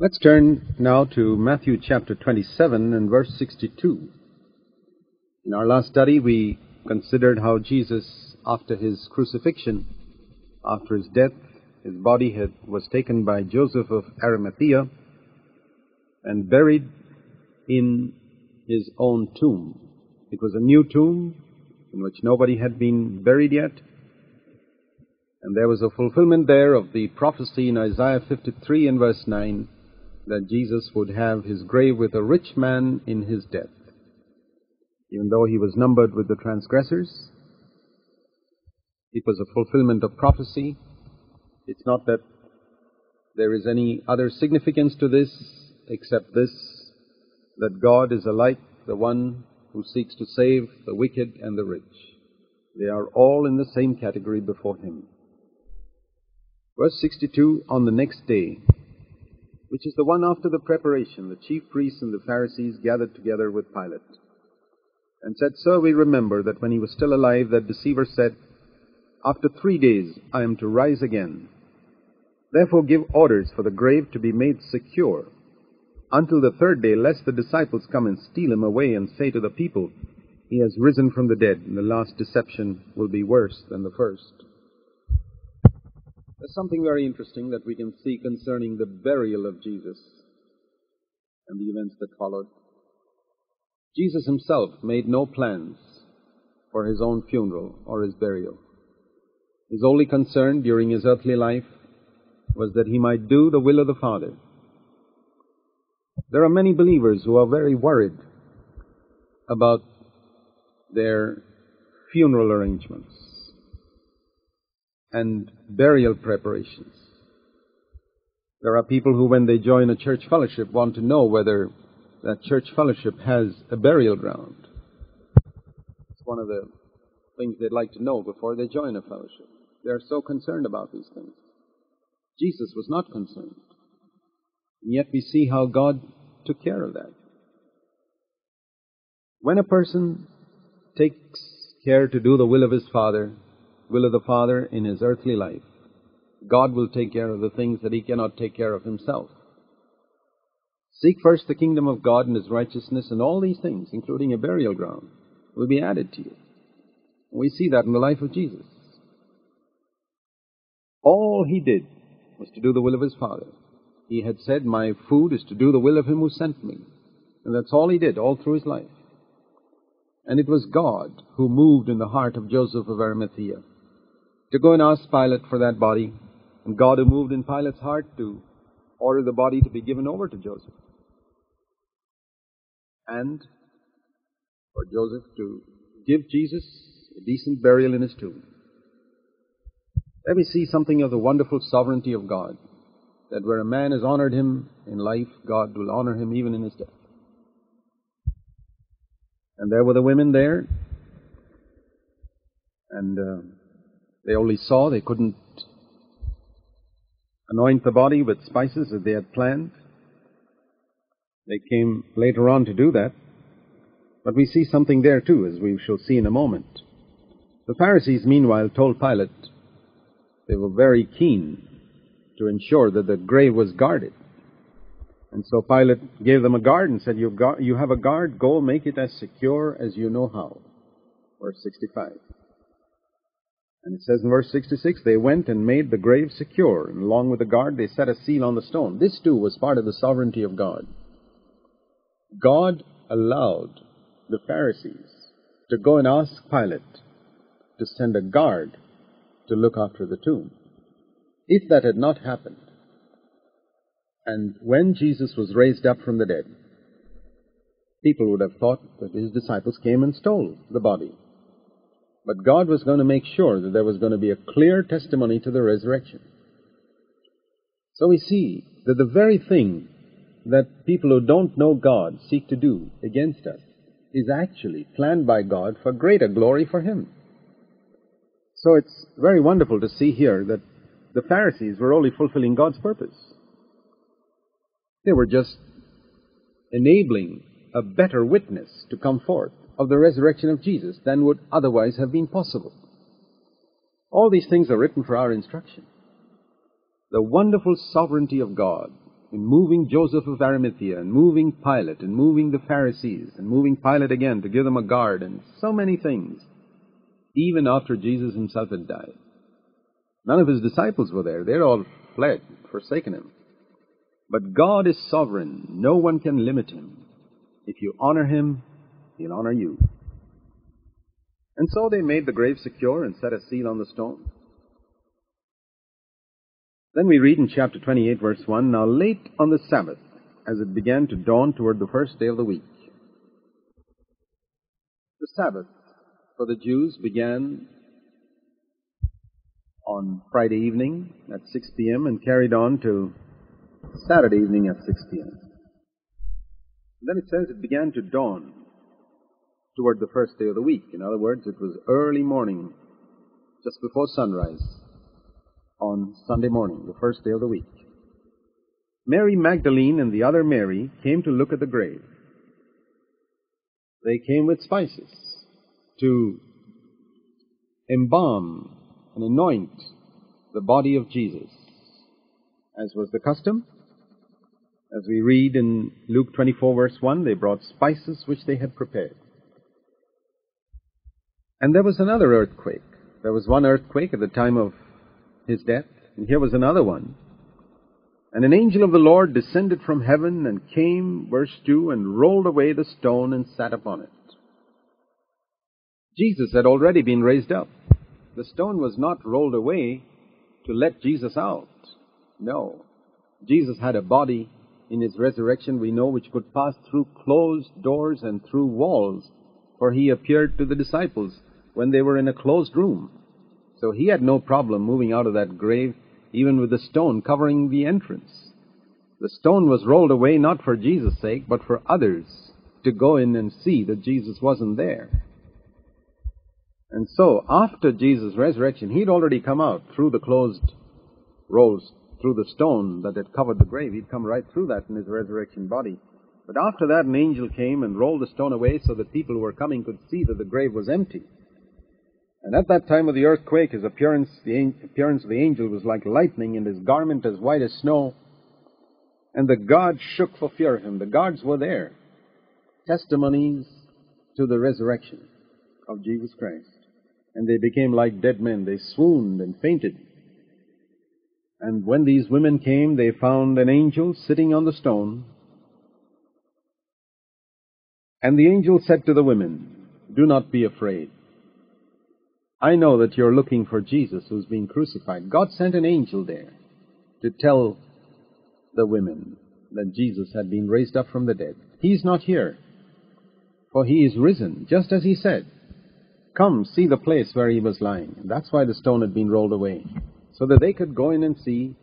Let's turn now to Matthew chapter 27 and verse 62. In our last study, we considered how Jesus, after his crucifixion, after his death, his body was taken by Joseph of Arimathea and buried in his own tomb. It was a new tomb in which nobody had been buried yet, and there was a fulfillment there of the prophecy in Isaiah 53 and verse 9 that Jesus would have his grave with a rich man in his death. Even though he was numbered with the transgressors, it was a fulfillment of prophecy. It's not that there is any other significance to this except this, that God is alike the one who seeks to save the wicked and the rich. They are all in the same category before him. Verse 62, on the next day, which is the one after the preparation, the chief priests and the Pharisees gathered together with Pilate, and said, Sir, we remember that when he was still alive, that deceiver said, After 3 days I am to rise again. Therefore give orders for the grave to be made secure, until the 3rd day, lest the disciples come and steal him away and say to the people, He has risen from the dead, and the last deception will be worse than the first. There's something very interesting that we can see concerning the burial of Jesus and the events that followed. Jesus himself made no plans for his own funeral or his burial. His only concern during his earthly life was that he might do the will of the Father. There are many believers who are very worried about their funeral arrangements and burial preparations. There are people who, when they join a church fellowship, want to know whether that church fellowship has a burial ground. It's one of the things they'd like to know before they join a fellowship. They're so concerned about these things. Jesus was not concerned. And yet we see how God took care of that. When a person takes care to do the will of his Father, will of the Father in his earthly life, God will take care of the things that he cannot take care of himself. Seek first the kingdom of God and his righteousness, and all these things, including a burial ground, will be added to you. We see that in the life of Jesus. All he did was to do the will of his Father. He had said, My food is to do the will of him who sent me. And that's all he did, all through his life. And it was God who moved in the heart of Joseph of Arimathea to go and ask Pilate for that body, and God who moved in Pilate's heart to order the body to be given over to Joseph, and for Joseph to give Jesus a decent burial in his tomb. There we see something of the wonderful sovereignty of God, that where a man has honored him in life, God will honor him even in his death. And there were the women there, and they only saw, they couldn't anoint the body with spices as they had planned. They came later on to do that. But we see something there too, as we shall see in a moment. The Pharisees, meanwhile, told Pilate they were very keen to ensure that the grave was guarded. And so Pilate gave them a guard and said, You have a guard, go make it as secure as you know how. Verse 65. And it says in verse 66, they went and made the grave secure, and along with the guard they set a seal on the stone. This too was part of the sovereignty of God. God allowed the Pharisees to go and ask Pilate to send a guard to look after the tomb. If that had not happened, and when Jesus was raised up from the dead, people would have thought that his disciples came and stole the body. But God was going to make sure that there was going to be a clear testimony to the resurrection. So we see that the very thing that people who don't know God seek to do against us is actually planned by God for greater glory for him. So it's very wonderful to see here that the Pharisees were only fulfilling God's purpose. They were just enabling a better witness to come forth of the resurrection of Jesus than would otherwise have been possible. All these things are written for our instruction. The wonderful sovereignty of God in moving Joseph of Arimathea, and moving Pilate, and moving the Pharisees, and moving Pilate again to give them a guard, and so many things, even after Jesus himself had died. None of his disciples were there. They'd all fled, forsaken him. But God is sovereign. No one can limit him. If you honor him, he'll honor you. And so they made the grave secure and set a seal on the stone. Then we read in chapter 28, verse 1, "Now late on the Sabbath, as it began to dawn toward the first day of the week." The Sabbath for the Jews began on Friday evening at 6 p.m. and carried on to Saturday evening at 6 p.m. Then it says it began to dawn toward the first day of the week. In other words, it was early morning, just before sunrise, on Sunday morning, the first day of the week. Mary Magdalene and the other Mary came to look at the grave. They came with spices to embalm and anoint the body of Jesus, as was the custom. As we read in Luke 24, verse 1, they brought spices which they had prepared. And there was another earthquake. There was one earthquake at the time of his death, and here was another one. And an angel of the Lord descended from heaven and came, verse 2, and rolled away the stone and sat upon it. Jesus had already been raised up. The stone was not rolled away to let Jesus out. No. Jesus had a body in his resurrection, we know, which could pass through closed doors and through walls, for he appeared to the disciples when they were in a closed room. So he had no problem moving out of that grave, even with the stone covering the entrance. The stone was rolled away not for Jesus' sake, but for others to go in and see that Jesus wasn't there. And so, after Jesus' resurrection, he'd already come out through the closed rolls, through the stone that had covered the grave. He'd come right through that in his resurrection body. But after that, an angel came and rolled the stone away so that people who were coming could see that the grave was empty. And at that time of the earthquake, his appearance, the appearance of the angel was like lightning, and his garment as white as snow. And the guards shook for fear of him. The guards were there, testimonies to the resurrection of Jesus Christ. And they became like dead men. They swooned and fainted. And when these women came, they found an angel sitting on the stone. And the angel said to the women, "Do not be afraid. I know that you're looking for Jesus who's been crucified." God sent an angel there to tell the women that Jesus had been raised up from the dead. He's not here, for he is risen, just as he said. Come, see the place where he was lying. And that's why the stone had been rolled away, so that they could go in and see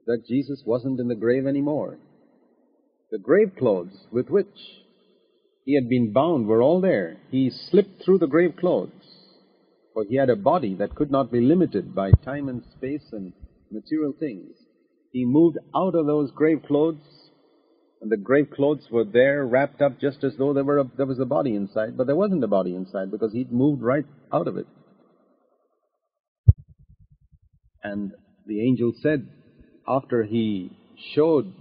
that Jesus wasn't in the grave anymore. The grave clothes with which he had been bound were all there. He slipped through the grave clothes, for he had a body that could not be limited by time and space and material things. He moved out of those grave clothes, and the grave clothes were there wrapped up just as though there was a body inside, but there wasn't a body inside because he'd moved right out of it. And the angel said, after he showed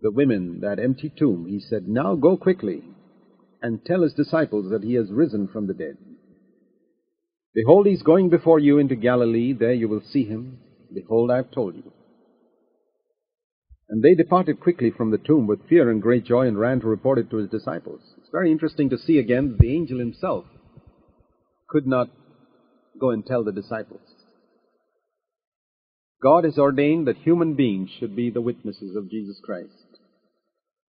the women that empty tomb, he said, "Now go quickly and tell his disciples that he has risen from the dead. Behold, he's going before you into Galilee. There you will see him. Behold, I have told you." And they departed quickly from the tomb with fear and great joy and ran to report it to his disciples. It's very interesting to see again that the angel himself could not go and tell the disciples. God has ordained that human beings should be the witnesses of Jesus Christ.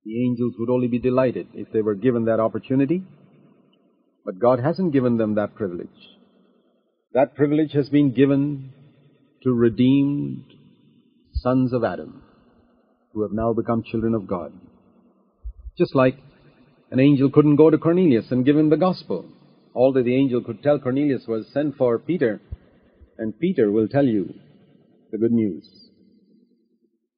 The angels would only be delighted if they were given that opportunity, but God hasn't given them that privilege. That privilege has been given to redeemed sons of Adam, who have now become children of God. Just like an angel couldn't go to Cornelius and give him the gospel. All that the angel could tell Cornelius was, "Send for Peter, and Peter will tell you the good news."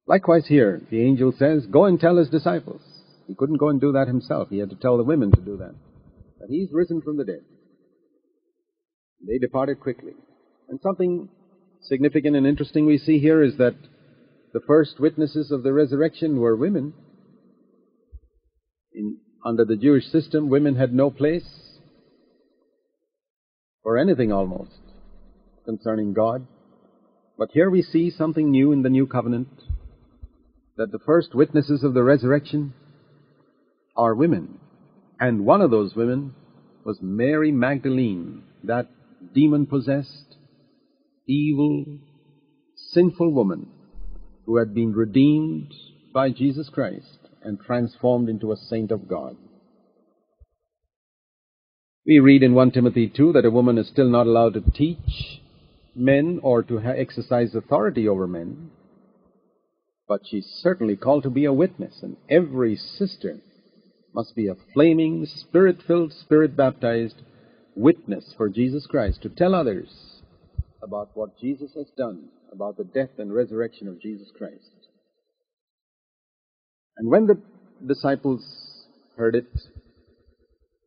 Likewise here, the angel says, "Go and tell his disciples." He couldn't go and do that himself. He had to tell the women to do that he's risen from the dead. They departed quickly. And something significant and interesting we see here is that the first witnesses of the resurrection were women. Under the Jewish system, women had no place for anything almost concerning God. But here we see something new in the New Covenant, that the first witnesses of the resurrection are women. And one of those women was Mary Magdalene, that demon-possessed, evil, sinful woman who had been redeemed by Jesus Christ and transformed into a saint of God. We read in 1 Timothy 2 that a woman is still not allowed to teach men or to exercise authority over men, but she's certainly called to be a witness, and every sister must be a flaming, Spirit-filled, Spirit-baptized witness for Jesus Christ, to tell others about what Jesus has done, about the death and resurrection of Jesus Christ. And when the disciples heard it,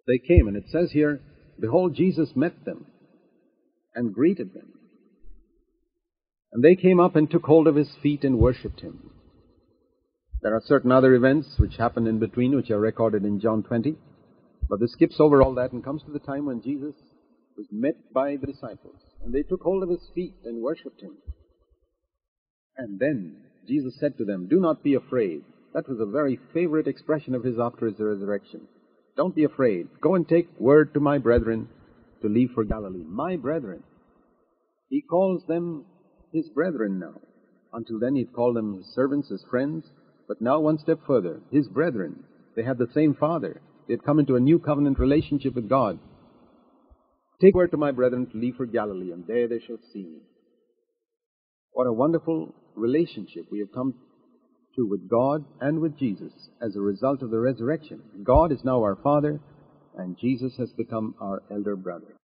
they came, and it says here, behold, Jesus met them and greeted them. And they came up and took hold of his feet and worshipped him. There are certain other events which happen in between, which are recorded in John 20, but this skips over all that and comes to the time when Jesus was met by the disciples, and they took hold of his feet and worshipped him. And then Jesus said to them, do not be afraid. That was a very favorite expression of his after his resurrection. Don't be afraid. Go and take word to my brethren to leave for Galilee. My brethren. He calls them his brethren now. Until then he'd called them his servants, his friends, but now one step further, his brethren. They had the same Father. They had come into a new covenant relationship with God. Take word to my brethren to leave for Galilee, and there they shall see me. What a wonderful relationship we have come to with God and with Jesus as a result of the resurrection. God is now our Father, and Jesus has become our elder brother.